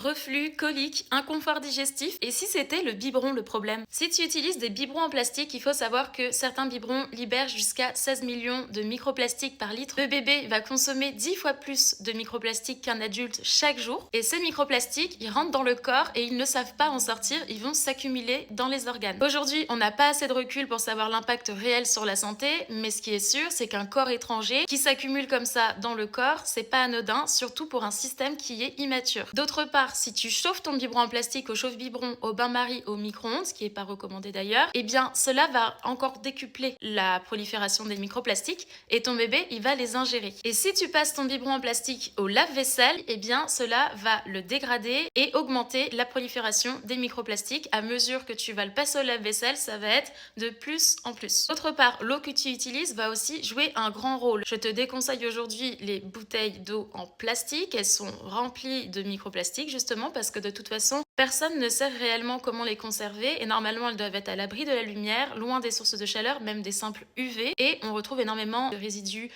Reflux, coliques, inconfort digestif, et si c'était le biberon le problème? Si tu utilises des biberons en plastique, il faut savoir que certains biberons libèrent jusqu'à 16 millions de microplastiques par litre. Le bébé va consommer 10 fois plus de microplastiques qu'un adulte chaque jour, et ces microplastiques, ils rentrent dans le corps et ils ne savent pas en sortir, ils vont s'accumuler dans les organes. Aujourd'hui, on n'a pas assez de recul pour savoir l'impact réel sur la santé, mais ce qui est sûr, c'est qu'un corps étranger qui s'accumule comme ça dans le corps, c'est pas anodin, surtout pour un système qui est immature. D'autre part, si tu chauffes ton biberon en plastique au chauffe-biberon, au bain-marie, au micro-ondes, ce qui n'est pas recommandé d'ailleurs, eh bien cela va encore décupler la prolifération des microplastiques et ton bébé il va les ingérer. Et si tu passes ton biberon en plastique au lave-vaisselle, eh bien cela va le dégrader et augmenter la prolifération des microplastiques. À mesure que tu vas le passer au lave-vaisselle, ça va être de plus en plus. D'autre part, l'eau que tu utilises va aussi jouer un grand rôle. Je te déconseille aujourd'hui les bouteilles d'eau en plastique, elles sont remplies de microplastiques justement parce que de toute façon, personne ne sait réellement comment les conserver et normalement elles doivent être à l'abri de la lumière, loin des sources de chaleur, même des simples UV, et on retrouve énormément de résidus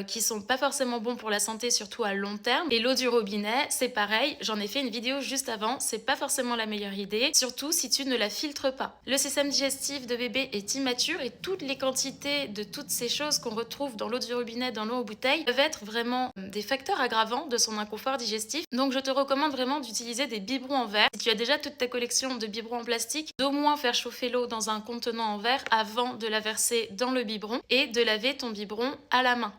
qui sont pas forcément bons pour la santé, surtout à long terme. Et l'eau du robinet, c'est pareil, j'en ai fait une vidéo juste avant, c'est pas forcément la meilleure idée, surtout si tu ne la filtres pas. Le système digestif de bébé est immature et toutes les quantités de toutes ces choses qu'on retrouve dans l'eau du robinet, dans l'eau aux bouteilles, peuvent être vraiment des facteurs aggravants de son inconfort digestif. Donc je te recommande vraiment d'utiliser des biberons en verre. Si tu as déjà toute ta collection de biberons en plastique, d'au moins faire chauffer l'eau dans un contenant en verre avant de la verser dans le biberon et de laver ton biberon à la main.